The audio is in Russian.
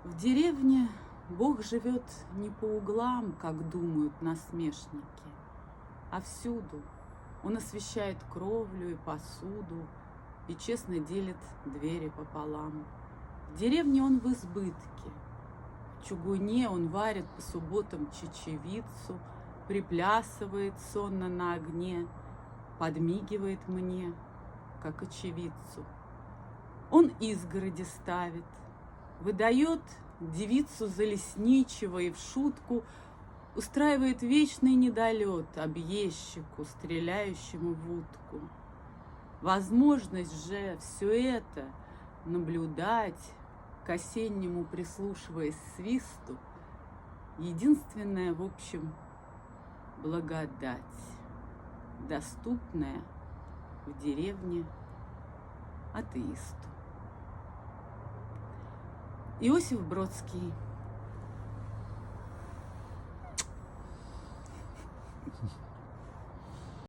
В деревне Бог живет не по углам, как думают насмешники, а всюду. Он освещает кровлю и посуду и честно делит двери пополам. В деревне он в избытке. В чугуне он варит по субботам чечевицу, приплясывает сонно на огне, подмигивает мне, как очевидцу. Он изгороди ставит, выдает девицу за лесничего и в шутку устраивает вечный недолет объездчику, стреляющему в утку. Возможность же все это наблюдать, к осеннему прислушиваясь свисту, единственная, в общем, благодать, доступная в деревне атеисту. Иосиф Бродский.